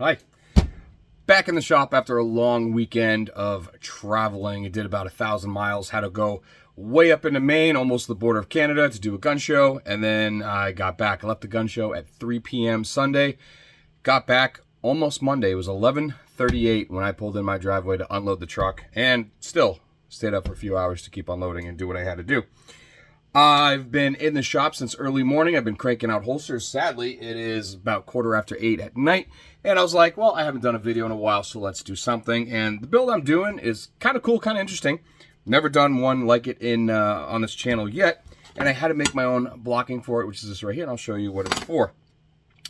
Hi. Back in the shop after a long weekend of traveling. I did about 1,000 miles. Had to go way up into Maine, almost the border of Canada, to do a gun show. And then I got back. I left the gun show at 3 p.m. Sunday. Got back almost Monday. It was 11:38 when I pulled in my driveway to unload the truck. And still stayed up for a few hours to keep unloading and do what I had to do. I've been in the shop since early morning. I've been cranking out holsters. Sadly, it is about 8:15 at night. And I was like, well, I haven't done a video in a while, so let's do something. And the build I'm doing is kind of cool, kind of interesting. Never done one like it on this channel yet. And I had to make my own blocking for it, which is this right here. And I'll show you what it's for.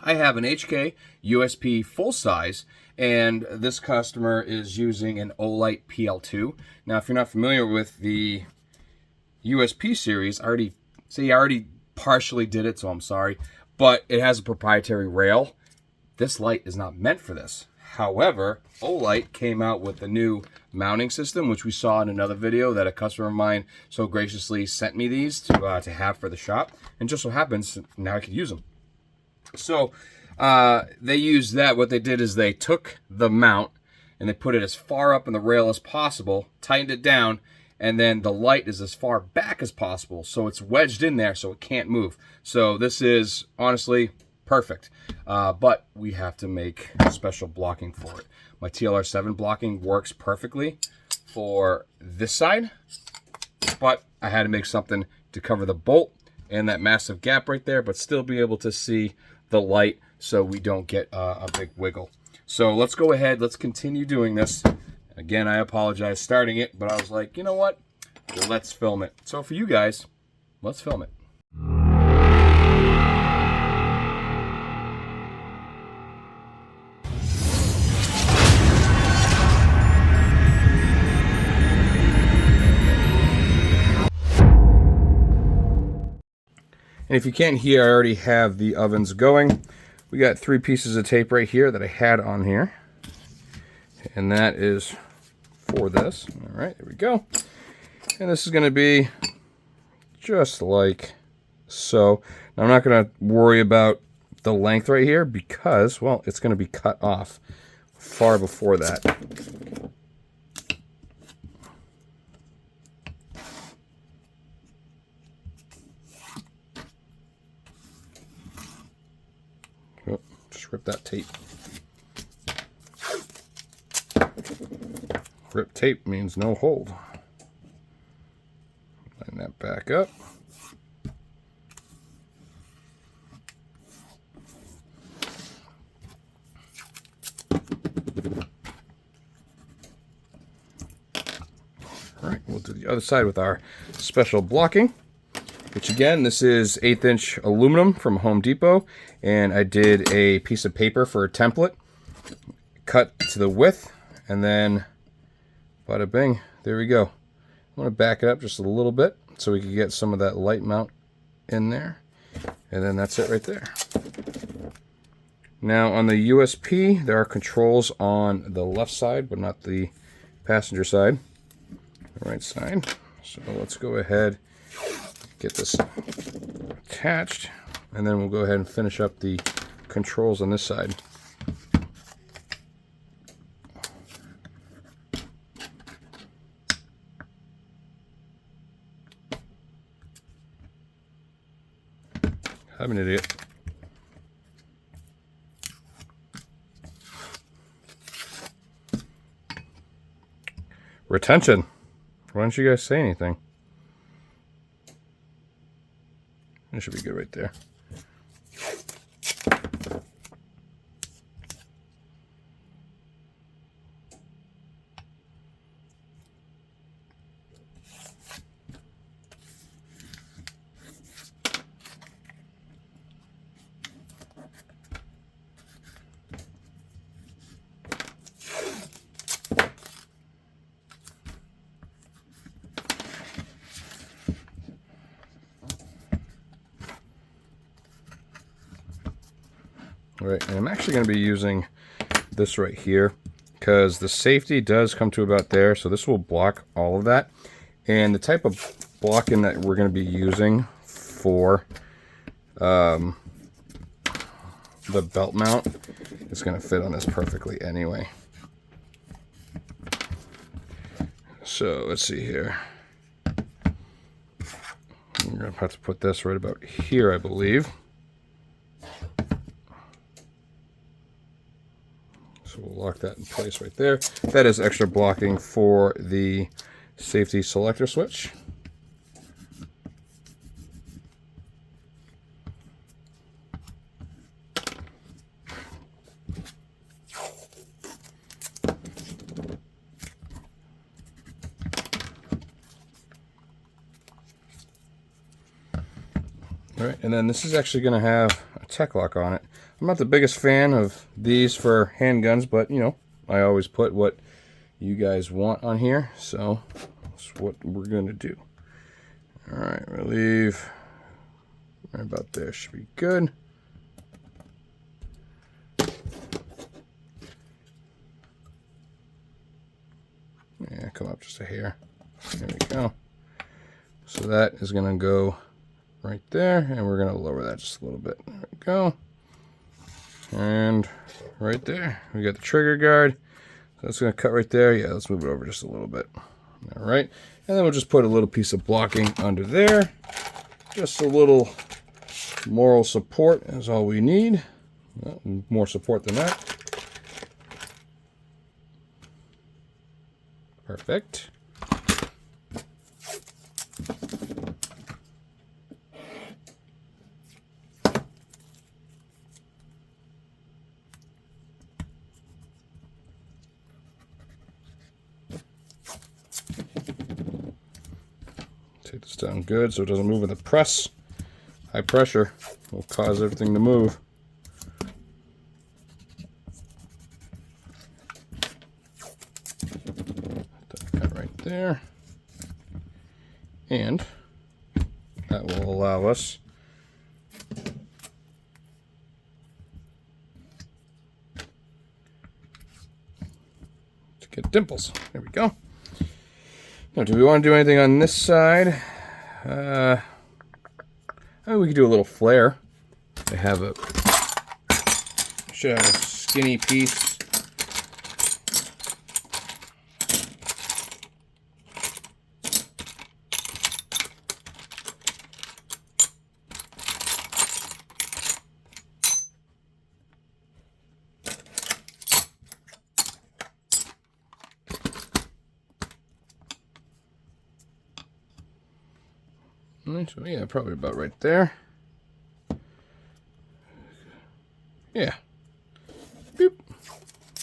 I have an HK USP full size, and this customer is using an Olight PL2. Now, if you're not familiar with the USP series, I already partially did it, so I'm sorry, but it has a proprietary rail. This light is not meant for this. However, Olight came out with a new mounting system, which we saw in another video that a customer of mine so graciously sent me these to have for the shop, and just so happens now I can use them. So they used that. What they did is they took the mount and they put it as far up in the rail as possible, tightened it down, and then the light is as far back as possible, so it's wedged in there so it can't move. So this is honestly perfect, but we have to make special blocking for it. My TLR7 blocking works perfectly for this side, but I had to make something to cover the bolt and that massive gap right there, but still be able to see the light so we don't get a big wiggle. So let's go ahead, let's continue doing this. Again, I apologize starting it, but I was like, you know what? Let's film it. So for you guys, let's film it. And if you can't hear, I already have the ovens going. We got 3 pieces of tape right here that I had on here. And that is for this. All right, there we go. And this is going to be just like so. Now, I'm not going to worry about the length right here because, well, it's going to be cut off far before that. Oh, just rip that tape. Rip tape means no hold. Line that back up. All right, we'll do the other side with our special blocking, which again, this is 1/8" aluminum from Home Depot, and I did a piece of paper for a template, cut to the width, and then bada bing, there we go. I want to back it up just a little bit so we can get some of that light mount in there. And then that's it right there. Now on the USP, there are controls on the left side, but not the passenger side, the right side. So let's go ahead, get this attached, and then we'll go ahead and finish up the controls on this side. I'm an idiot. Retention. Why don't you guys say anything? It should be good right there. All right, and I'm actually going to be using this right here because the safety does come to about there, so this will block all of that. And the type of blocking that we're going to be using for the the belt mount is going to fit on this perfectly anyway. So let's see here. I'm going to have to put this right about here, I believe. So we'll lock that in place right there. That is extra blocking for the safety selector switch. All right, and then this is actually going to have a tech lock on it. I'm not the biggest fan of these for handguns, but, you know, I always put what you guys want on here, so that's what we're going to do. All right, relieve right about there. Should be good. Yeah, come up just a hair. There we go. So that is going to go right there, and we're going to lower that just a little bit. There we go. And right there, we got the trigger guard. So that's going to cut right there. Yeah, let's move it over just a little bit. All right. And then we'll just put a little piece of blocking under there. Just a little moral support is all we need. Well, more support than that. Perfect. Take this down good so it doesn't move in the press. High pressure will cause everything to move. That right there. And that will allow us to get dimples. There we go. Now, do we want to do anything on this side? I mean, we could do a little flare. I have a, should have a skinny piece. So yeah, probably about right there. Yeah. Boop.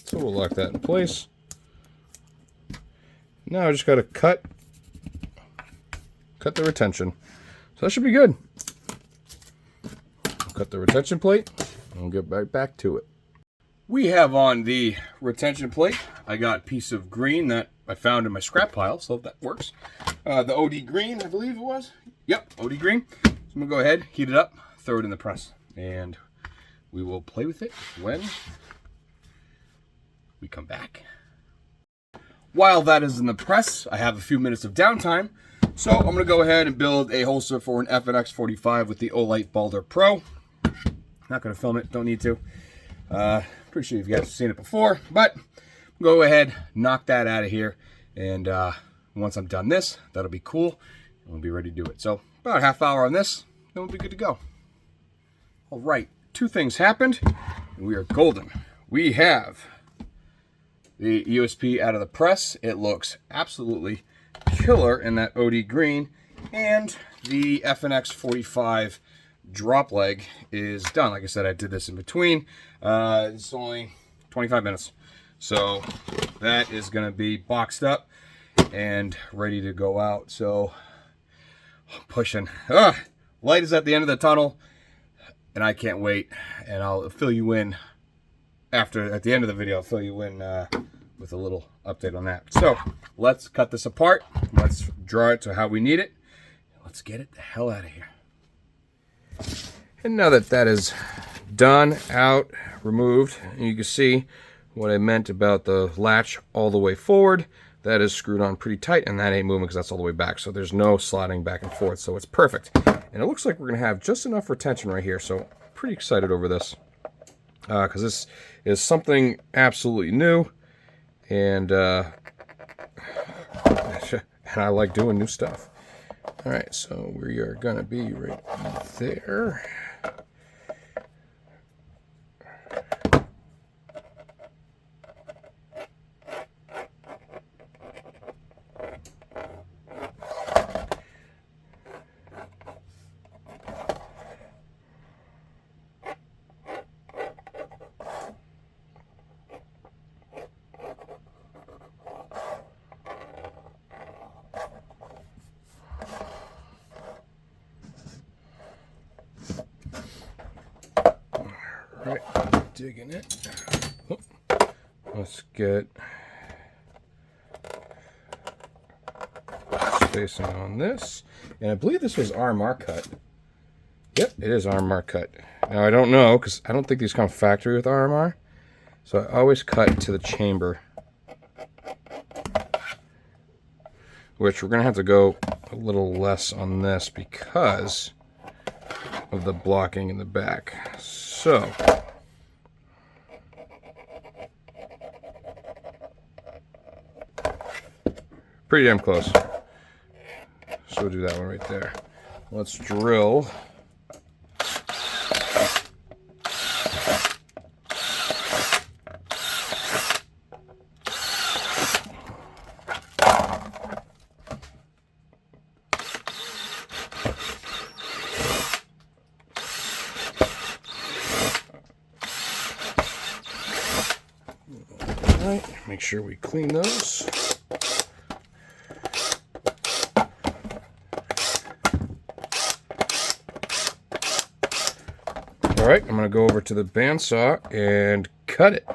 So we'll lock that in place. Now I just got to cut the retention. So that should be good. I'll cut the retention plate and we'll get right back to it. We have on the retention plate, I got a piece of green that I found in my scrap pile, so that works. The OD green, I believe it was. Yep, OD green. So I'm gonna go ahead, heat it up, throw it in the press, and we will play with it when we come back. While that is in the press, I have a few minutes of downtime, so I'm gonna go ahead and build a holster for an FNX 45 with the Olight Balder Pro. Not gonna film it, don't need to. Pretty sure you guys have seen it before, but go ahead, knock that out of here, and once I'm done this, that'll be cool. We'll be ready to do it. So about a half hour on this, then we'll be good to go. All right, two things happened, and we are golden. We have the USP out of the press. It looks absolutely killer in that OD green, and the FNX 45 drop leg is done. Like I said, I did this in between. It's only 25 minutes. So that is going to be boxed up and ready to go out. So I'm pushing. Light is at the end of the tunnel, and I can't wait. And I'll fill you in at the end of the video. I'll fill you in with a little update on that. So let's cut this apart. Let's draw it to how we need it. Let's get it the hell out of here. And now that that is done, out, removed, you can see what I meant about the latch all the way forward. That is screwed on pretty tight, and that ain't moving because that's all the way back. So there's no sliding back and forth, so it's perfect. And it looks like we're going to have just enough retention right here, so pretty excited over this. because this is something absolutely new, and I like doing new stuff. All right, so we are gonna be right there. Right, digging it. Oh, let's get spacing on this. And I believe this was RMR cut. Yep, it is RMR cut. Now I don't know, because I don't think these come factory with RMR. So I always cut to the chamber. Which we're going to have to go a little less on this because of the blocking in the back. So pretty damn close. So we'll do that one right there. Let's drill. Make sure we clean those. All right, I'm going to go over to the bandsaw and cut it.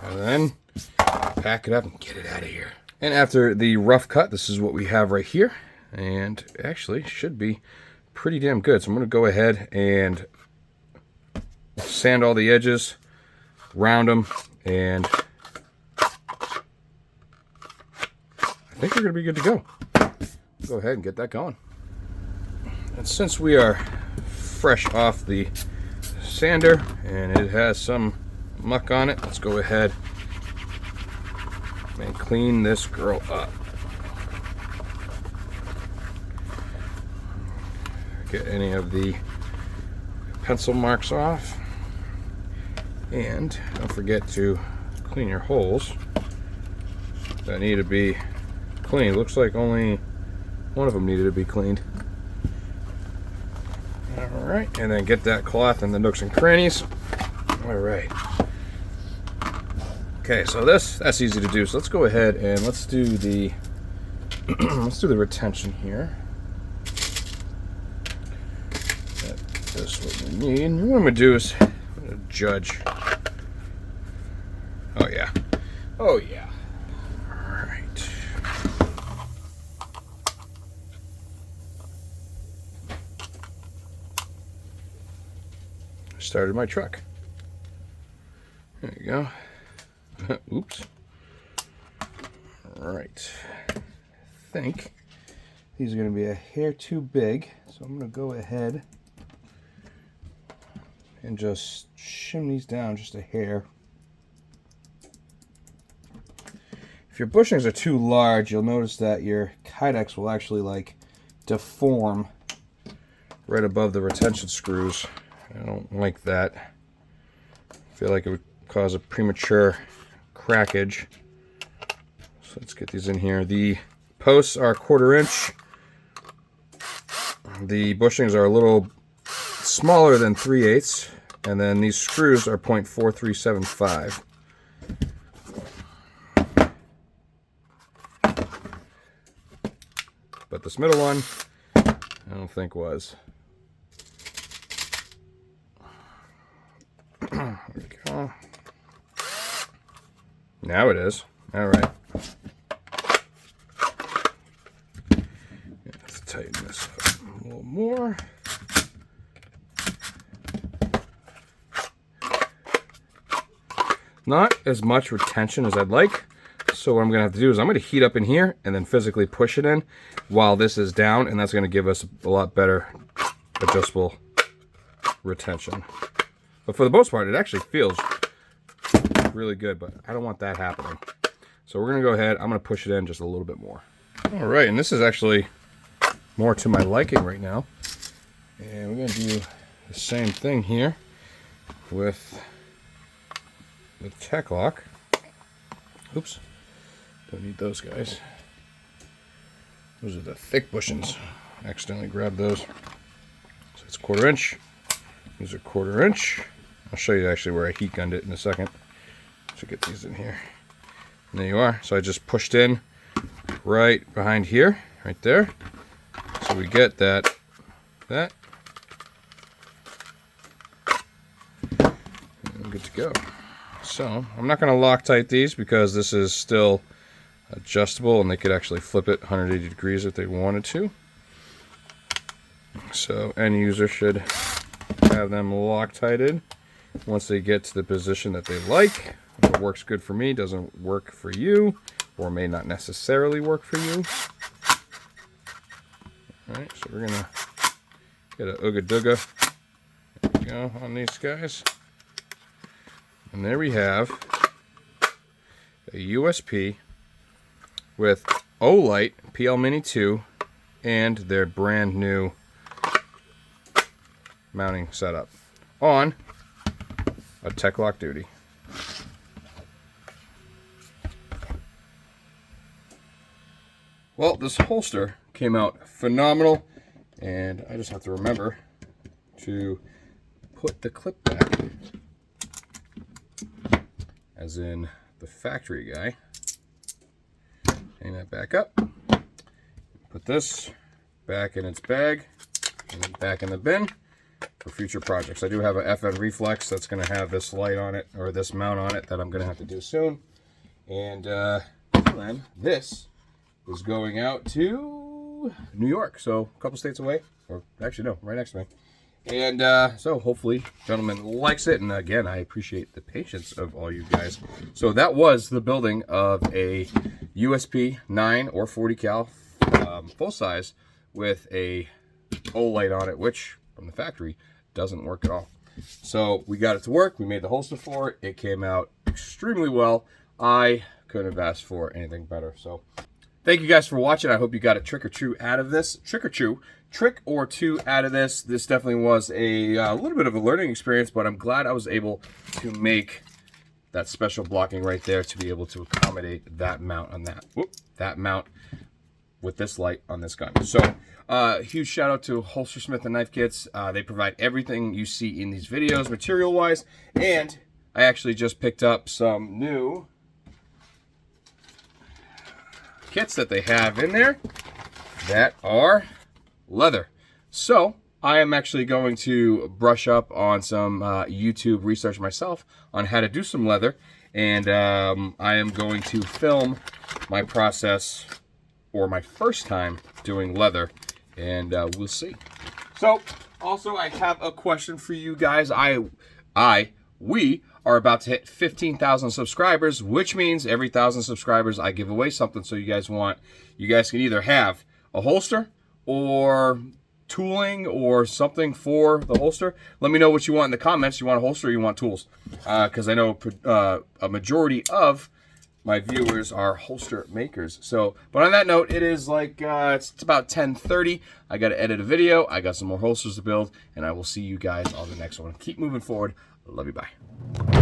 And then pack it up and get it out of here. And after the rough cut, this is what we have right here. And actually should be pretty damn good. So I'm going to go ahead and sand all the edges, round them, and I think we're going to be good to go. Go ahead and get that going. And since we are fresh off the sander and it has some muck on it, let's go ahead and clean this girl up. Get any of the pencil marks off. And don't forget to clean your holes that need to be cleaned. Looks like only one of them needed to be cleaned. Alright, and then get that cloth in the nooks and crannies. Alright. Okay, so that's easy to do. So let's go ahead and let's do the let's do the retention here. That's what we need. And what I'm gonna do is I'm gonna judge. Oh yeah. Oh yeah. Started my truck. There you go. Oops. All right. I think these are going to be a hair too big, so I'm going to go ahead and just shim these down just a hair. If your bushings are too large, you'll notice that your kydex will actually like deform right above the retention screws. I don't like that. I feel like it would cause a premature crackage. So let's get these in here. The posts are 1/4 inch. The bushings are a little smaller than 3/8, and then these screws are 0.4375. But this middle one, I don't think was. There we go. Now it is. All right. Let's tighten this up a little more. Not as much retention as I'd like. So what I'm going to have to do is I'm going to heat up in here and then physically push it in while this is down, and that's going to give us a lot better adjustable retention. But for the most part, it actually feels really good, but I don't want that happening. So we're gonna go ahead, I'm gonna push it in just a little bit more. All right, and this is actually more to my liking right now. And we're gonna do the same thing here with the tech lock. Oops, don't need those guys. Those are the thick bushings. Accidentally grabbed those. So it's 1/4 inch. These are 1/4 inch. I'll show you actually where I heat gunned it in a second. So get these in here. And there you are. So I just pushed in right behind here, right there. So we get that. And I'm good to go. So I'm not going to Loctite these because this is still adjustable and they could actually flip it 180 degrees if they wanted to. So end user should have them Loctited once they get to the position that they like. If it works good for me, doesn't work for you, or may not necessarily work for you. Alright, so we're gonna get a ooga dooga. There we go on these guys. And there we have a USP with Olight PL Mini 2 and their brand new mounting setup on a Tech Lock Duty. Well, this holster came out phenomenal, and I just have to remember to put the clip back, as in the factory guy. Hang that back up. Put this back in its bag and back in the bin for future projects. I do have a FN Reflex that's going to have this light on it, or this mount on it, that I'm going to have to do soon. And then this is going out to New York, so a couple states away, or actually no, right next to me. And so hopefully gentleman likes it, and again, I appreciate the patience of all you guys. So that was the building of a USP 9 or 40 cal full size with a Olight on it, which from the factory doesn't work at all. So we got it to work, we made the holster for it, it came out extremely well. I couldn't have asked for anything better. So thank you guys for watching. I hope you got a trick or two out of this. Trick or two out of this. This definitely was a little bit of a learning experience, but I'm glad I was able to make that special blocking right there to be able to accommodate that mount on that mount with this light on this gun. So huge shout out to Holstersmith and Knife Kits. They provide everything you see in these videos material wise, and I actually just picked up some new kits that they have in there that are leather. So I am actually going to brush up on some YouTube research myself on how to do some leather, and I am going to film my process, or my first time doing leather, and we'll see. So also I have a question for you guys. We are about to hit 15,000 subscribers, which means every 1,000 subscribers I give away something. So you guys can either have a holster or tooling or something for the holster. Let me know what you want in the comments. You want a holster or you want tools? Because I know a majority of my viewers are holster makers. So, but on that note, it is like, it's about 10:30. I got to edit a video. I got some more holsters to build, and I will see you guys on the next one. Keep moving forward. Love you. Bye.